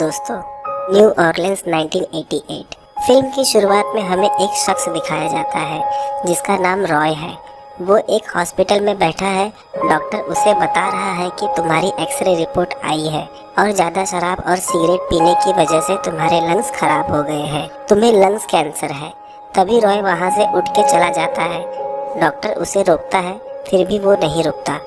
दोस्तों, new ऑरलिन्स 1988। Film की शुरुआत में हमें एक शख्स दिखाया जाता है जिसका नाम रॉय है। वो एक हॉस्पिटल में बैठा है। डॉक्टर उसे बता रहा है कि तुम्हारी एक्सरे रिपोर्ट आई है और ज़्यादा शराब और सिगरेट पीने की वजह से तुम्हारे लंग्स खराब हो गए हैं, तुम्हें लंग्स कैंसर है। तभी रॉय वहाँ से उठ के चला जाता है। डॉक्टर उसे रोकता है, फिर भी वो नहीं रुकता।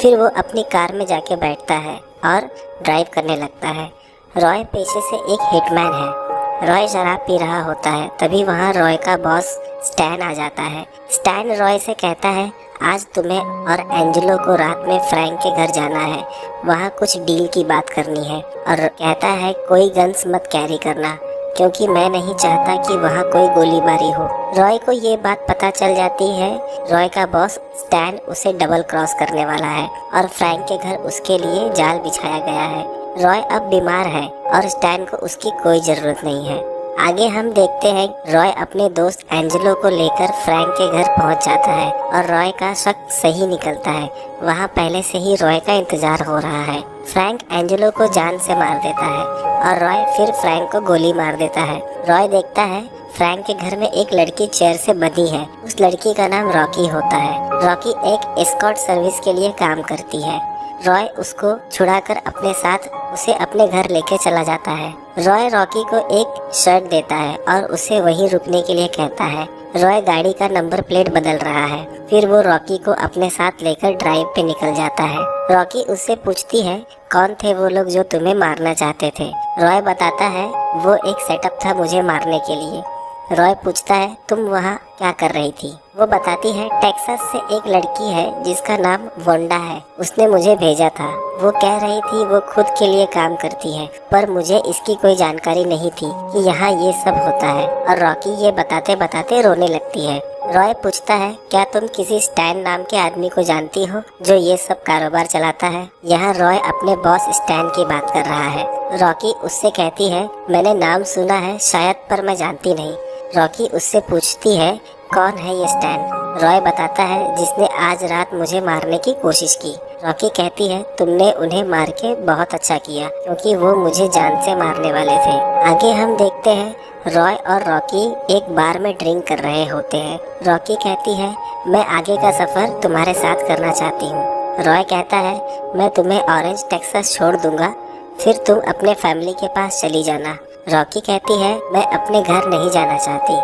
फिर वो अपनी कार में जाके बैठता है और ड्राइव करने लगता है। रॉय पेशे से एक हिटमैन है। रॉय शराब पी रहा होता है, तभी वहाँ रॉय का बॉस स्टैन आ जाता है। स्टैन रॉय से कहता है, आज तुम्हें और एंजेलो को रात में फ्रैंक के घर जाना है, वहाँ कुछ डील की बात करनी है। और कहता है कोई गन्स मत कैरी करना, क्योंकि मैं नहीं चाहता कि वहाँ कोई गोलीबारी हो। रॉय को ये बात पता चल जाती है। रॉय का बॉस स्टैन उसे डबल क्रॉस करने वाला है और फ्रैंक के घर उसके लिए जाल बिछाया गया है। रॉय अब बीमार है और स्टैन को उसकी कोई ज़रूरत नहीं है। आगे हम देखते हैं रॉय अपने दोस्त एंजेलो को लेकर फ्रैंक के घर पहुंच जाता है और रॉय का शक सही निकलता है। वहां पहले से ही रॉय का इंतजार हो रहा है। फ्रैंक एंजेलो को जान से मार देता है और रॉय फिर फ्रैंक को गोली मार देता है। रॉय देखता है फ्रैंक के घर में एक लड़की चेयर से बंधी है। उस लड़की का नाम रॉकी होता है। रॉकी एक एस्कॉर्ट सर्विस के लिए काम करती है। रॉय उसको छुड़ाकर अपने साथ उसे अपने घर लेके चला जाता है। रॉय रॉकी को एक शर्ट देता है और उसे वहीं रुकने के लिए कहता है। रॉय गाड़ी का नंबर प्लेट बदल रहा है। फिर वो रॉकी को अपने साथ लेकर ड्राइव पे निकल जाता है। रॉकी उससे पूछती है, कौन थे वो लोग जो तुम्हें मारना चाहते थे? रॉय बताता है, वो एक सेटअप था मुझे मारने के लिए। रॉय पूछता है, तुम वहाँ क्या कर रही थी? वो बताती है, टेक्सास से एक लड़की है जिसका नाम वोंडा है, उसने मुझे भेजा था। वो कह रही थी वो खुद के लिए काम करती है, पर मुझे इसकी कोई जानकारी नहीं थी कि यहाँ ये सब होता है। और रॉकी ये बताते बताते रोने लगती है। रॉय पूछता है, क्या तुम किसी स्टैन नाम के आदमी को जानती हो जो ये सब कारोबार चलाता है? यहाँ रॉय अपने बॉस स्टैन की बात कर रहा है। रॉकी उससे कहती है, मैंने नाम सुना है शायद, पर मैं जानती नहीं। रॉकी उससे पूछती है, कौन है ये स्टैन? रॉय बताता है, जिसने आज रात मुझे मारने की कोशिश की। रॉकी कहती है, तुमने उन्हें मार के बहुत अच्छा किया, क्योंकि वो मुझे जान से मारने वाले थे। आगे हम देखते हैं रॉय और रॉकी एक बार में ड्रिंक कर रहे होते हैं। रॉकी कहती है, मैं आगे का सफ़र तुम्हारे साथ करना चाहती हूँ। रॉय कहता है, मैं तुम्हें ऑरेंज टेक्सास छोड़ दूंगा, फिर तुम अपने फैमिली के पास चली जाना। रॉकी कहती है, मैं अपने घर नहीं जाना चाहती,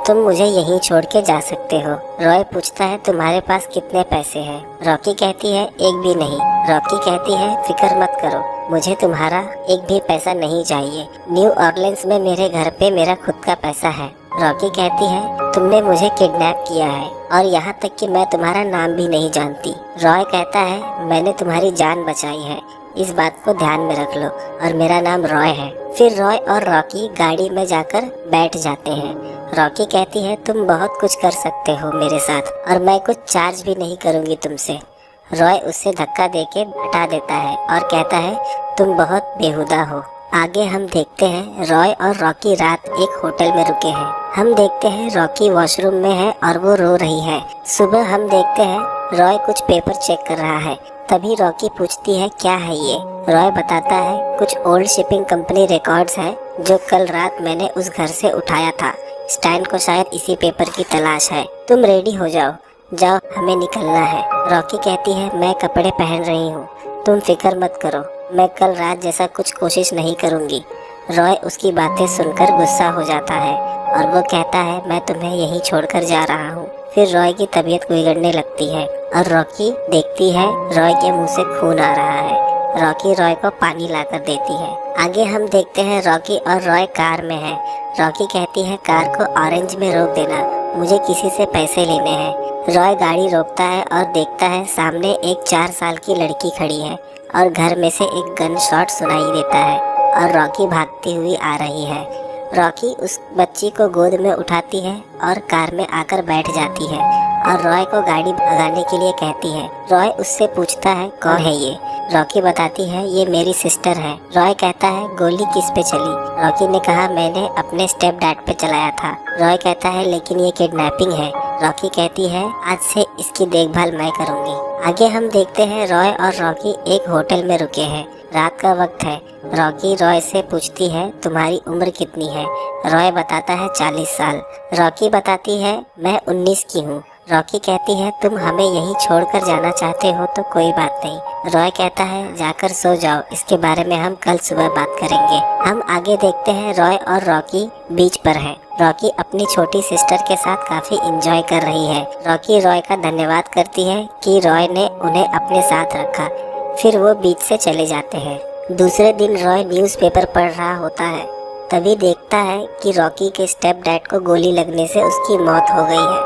तुम मुझे यहीं छोड़ के जा सकते हो। रॉय पूछता है, तुम्हारे पास कितने पैसे हैं? रॉकी कहती है, एक भी नहीं। रॉकी कहती है, फिक्र मत करो, मुझे तुम्हारा एक भी पैसा नहीं चाहिए। न्यू ऑरलिन्स में मेरे घर पे मेरा खुद का पैसा है। रॉकी कहती है, तुमने मुझे किडनैप किया है और यहाँ तक कि मैं तुम्हारा नाम भी नहीं जानती। रॉय कहता है, मैंने तुम्हारी जान बचाई है, इस बात को ध्यान में रख लो, और मेरा नाम रॉय है। फिर रॉय और रॉकी गाड़ी में जाकर बैठ जाते हैं। रॉकी कहती है, तुम बहुत कुछ कर सकते हो मेरे साथ और मैं कुछ चार्ज भी नहीं करूँगी तुमसे। रॉय उससे धक्का देके हटा देता है और कहता है, तुम बहुत बेहुदा हो। आगे हम देखते हैं रॉय और रॉकी रात एक होटल में रुके हैं। हम देखते हैं रॉकी वॉशरूम में है और वो रो रही है। सुबह हम देखते हैं रॉय कुछ पेपर चेक कर रहा है। तभी रॉकी पूछती है, क्या है ये? रॉय बताता है, कुछ ओल्ड शिपिंग कंपनी रिकॉर्ड्स है जो कल रात मैंने उस घर से उठाया था। स्टैन को शायद इसी पेपर की तलाश है। तुम रेडी हो जाओ, जाओ हमें निकलना है। रॉकी कहती है, मैं कपड़े पहन रही हूँ, तुम फिक्र मत करो, मैं कल रात जैसा कुछ कोशिश नहीं करूँगी। रॉय उसकी बातें सुनकर गुस्सा हो जाता है और वो कहता है, मैं तुम्हें यहीं छोड़कर जा रहा हूँ। फिर रॉय की तबीयत बिगड़ने लगती है और रॉकी देखती है रॉय के मुंह से खून आ रहा है। रॉकी रॉय को पानी लाकर देती है। आगे हम देखते हैं रॉकी और रॉय कार में है। रॉकी कहती है, कार को ऑरेंज में रोक देना, मुझे किसी से पैसे लेने हैं। रॉय गाड़ी रोकता है और देखता है सामने एक 4 साल की लड़की खड़ी है और घर में से एक गन शॉट सुनाई देता है और रॉकी भागती हुई आ रही है। रॉकी उस बच्ची को गोद में उठाती है और कार में आकर बैठ जाती है और रॉय को गाड़ी भगाने के लिए कहती है। रॉय उससे पूछता है, कौन है ये? रॉकी बताती है, ये मेरी सिस्टर है। रॉय कहता है, गोली किस पे चली? रॉकी ने कहा, मैंने अपने स्टेप डैड पे चलाया था। रॉय कहता है, लेकिन ये किडनैपिंग है। रॉकी कहती है, आज से इसकी देखभाल मैं करूँगी। आगे हम देखते हैं रॉय और रॉकी एक होटल में रुके हैं। रात का वक्त है। रॉकी रॉय से पूछती है तुम्हारी उम्र कितनी है। रॉय बताता है 40 साल। रॉकी बताती है मैं 19 की हूँ। रॉकी कहती है तुम हमें यहीं छोड़कर जाना चाहते हो तो कोई बात नहीं। रॉय कहता है जाकर सो जाओ, इसके बारे में हम कल सुबह बात करेंगे। हम आगे देखते हैं रॉय और रॉकी बीच पर है। रॉकी अपनी छोटी सिस्टर के साथ काफी एंजॉय कर रही है। रॉकी रॉय का धन्यवाद करती है कि रॉय ने उन्हें अपने साथ रखा। फिर वो बीच से चले जाते हैं। दूसरे दिन रॉय न्यूज़पेपर पढ़ रहा होता है, तभी देखता है कि रॉकी के स्टेप डैड को गोली लगने से उसकी मौत हो गई है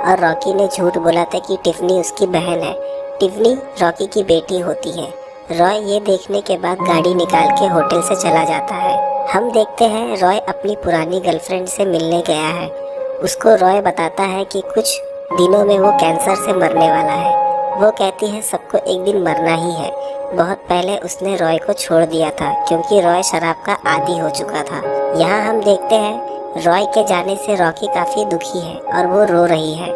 और रॉकी ने झूठ बोला था कि टिफनी उसकी बहन है। टिफनी रॉकी की बेटी होती है। रॉय ये देखने के बाद गाड़ी निकाल के होटल से चला जाता है। हम देखते हैं रॉय अपनी पुरानी गर्लफ्रेंड से मिलने गया है। उसको रॉय बताता है कि कुछ दिनों में वो कैंसर से मरने वाला है। वो कहती है सबको एक दिन मरना ही है। बहुत पहले उसने रॉय को छोड़ दिया था क्योंकि रॉय शराब का आदी हो चुका था। यहाँ हम देखते हैं रॉय के जाने से रॉकी काफ़ी दुखी है और वो रो रही है।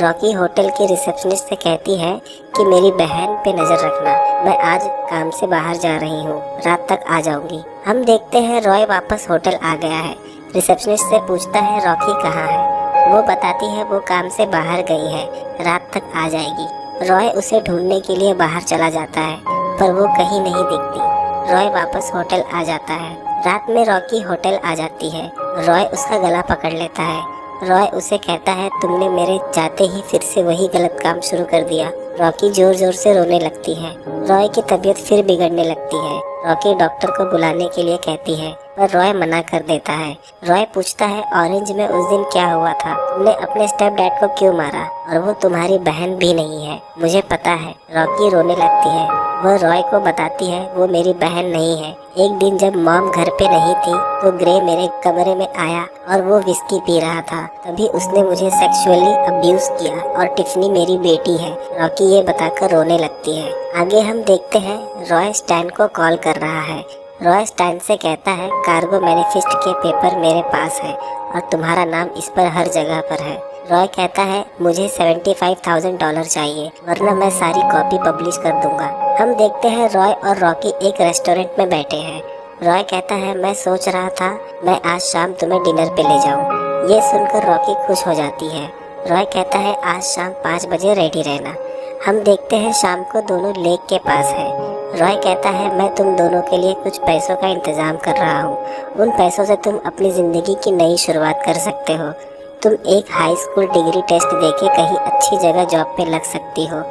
रॉकी होटल की रिसेप्शनिस्ट से कहती है कि मेरी बहन पे नज़र रखना, मैं आज काम से बाहर जा रही हूँ, रात तक आ जाऊँगी। हम देखते हैं रॉय वापस होटल आ गया है। रिसेप्शनिस्ट से पूछता है रॉकी कहाँ है। वो बताती है वो काम से बाहर गई है, रात तक आ जाएगी। रॉय उसे ढूंढने के लिए बाहर चला जाता है पर वो कहीं नहीं दिखती। रॉय वापस होटल आ जाता है। रात में रॉकी होटल आ जाती है। रॉय उसका गला पकड़ लेता है। रॉय उसे कहता है तुमने मेरे जाते ही फिर से वही गलत काम शुरू कर दिया। रॉकी जोर जोर से रोने लगती है। रॉय की तबीयत फिर बिगड़ने लगती है। रॉकी डॉक्टर को बुलाने के लिए कहती है पर रॉय मना कर देता है। रॉय पूछता है ऑरेंज में उस दिन क्या हुआ था, तुमने अपने स्टेप डैड को क्यों मारा, और वो तुम्हारी बहन भी नहीं है। मुझे पता है। रॉकी रोने लगती है। वह रॉय को बताती है वो मेरी बहन नहीं है। एक दिन जब मॉम घर पे नहीं थी तो ग्रे मेरे कमरे में आया और वो विस्की पी रहा था, तभी उसने मुझे सेक्सुअली अब्यूज किया और टिफनी मेरी बेटी है। रॉकी ये बताकर रोने लगती है। आगे हम देखते हैं रॉय स्टैन को कॉल कर रहा है। रॉय स्टैन से कहता है कार्गो मैनिफेस्ट के पेपर मेरे पास है और तुम्हारा नाम इस पर हर जगह पर है। रॉय कहता है मुझे $75,000 चाहिए वरना मैं सारी कॉपी पब्लिश कर दूंगा। हम देखते हैं रॉय और रॉकी एक रेस्टोरेंट में बैठे हैं। रॉय कहता है मैं सोच रहा था मैं आज शाम तुम्हें डिनर पे ले जाऊं। ये सुनकर रॉकी खुश हो जाती है। रॉय कहता है आज शाम 5 बजे रेडी रहना। हम देखते हैं शाम को दोनों लेक के पास है। रॉय कहता है मैं तुम दोनों के लिए कुछ पैसों का इंतज़ाम कर रहा हूँ। उन पैसों से तुम अपनी ज़िंदगी की नई शुरुआत कर सकते हो। तुम एक हाई स्कूल डिग्री टेस्ट देके कहीं अच्छी जगह जॉब पे लग सकती हो।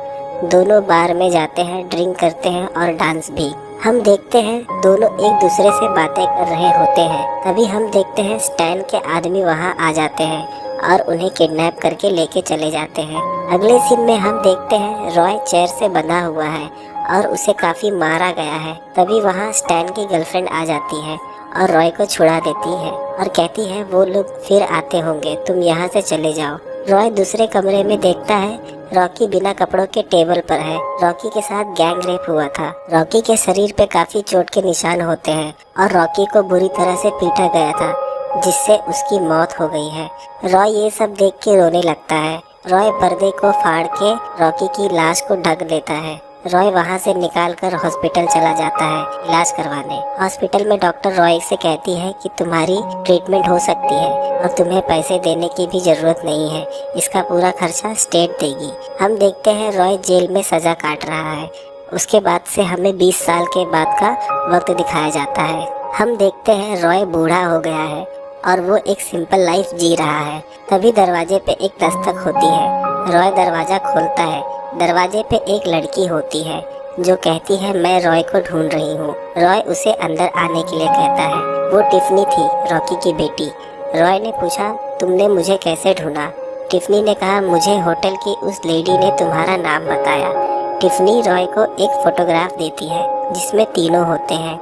दोनों बार में जाते हैं, ड्रिंक करते हैं और डांस भी। हम देखते हैं दोनों एक दूसरे से बातें कर रहे होते हैं। तभी हम देखते हैं स्टैन के आदमी वहाँ आ जाते हैं और उन्हें किडनैप करके लेके चले जाते हैं। अगले सीन में हम देखते हैं रॉय चेयर से बंधा हुआ है और उसे काफ़ी मारा गया है। तभी वहाँ स्टैन की गर्लफ्रेंड आ जाती है और रॉय को छुड़ा देती है और कहती है वो लोग फिर आते होंगे, तुम यहाँ से चले जाओ। रॉय दूसरे कमरे में देखता है रॉकी बिना कपड़ों के टेबल पर है। रॉकी के साथ गैंग रेप हुआ था। रॉकी के शरीर पे काफ़ी चोट के निशान होते हैं और रॉकी को बुरी तरह से पीटा गया था जिससे उसकी मौत हो गई है। रॉय ये सब देख के रोने लगता है। रॉय पर्दे को फाड़ के रॉकी की लाश को ढक देता है। रॉय वहाँ से निकालकर हॉस्पिटल चला जाता है इलाज करवाने। हॉस्पिटल में डॉक्टर रॉय से कहती है कि तुम्हारी ट्रीटमेंट हो सकती है और तुम्हें पैसे देने की भी ज़रूरत नहीं है, इसका पूरा खर्चा स्टेट देगी। हम देखते हैं रॉय जेल में सज़ा काट रहा है। उसके बाद से हमें 20 साल के बाद का वक्त दिखाया जाता है। हम देखते हैं रॉय बूढ़ा हो गया है और वो एक सिंपल लाइफ जी रहा है। तभी दरवाजे पे एक दस्तक होती है। रॉय दरवाज़ा खोलता है। दरवाजे पे एक लड़की होती है जो कहती है मैं रॉय को ढूंढ रही हूँ। रॉय उसे अंदर आने के लिए कहता है। वो टिफनी थी, रॉकी की बेटी। रॉय ने पूछा तुमने मुझे कैसे ढूंढा। टिफनी ने कहा मुझे होटल की उस लेडी ने तुम्हारा नाम बताया। टिफनी रॉय को एक फोटोग्राफ देती है जिसमें तीनों होते हैं।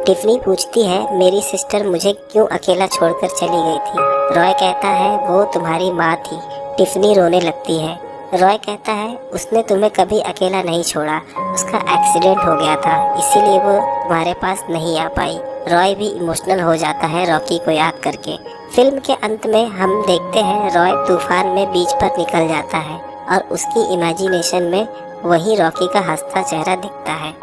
टिफनी पूछती है मेरी सिस्टर मुझे क्यों अकेला छोड़कर चली गई थी। रॉय कहता है वो तुम्हारी माँ थी। टिफनी रोने लगती है। रॉय कहता है उसने तुम्हें कभी अकेला नहीं छोड़ा, उसका एक्सीडेंट हो गया था इसीलिए वो तुम्हारे पास नहीं आ पाई। रॉय भी इमोशनल हो जाता है रॉकी को याद करके। फिल्म के अंत में हम देखते हैं रॉय तूफान में बीच पर निकल जाता है और उसकी इमेजिनेशन में वही रॉकी का हंसता चेहरा दिखता है।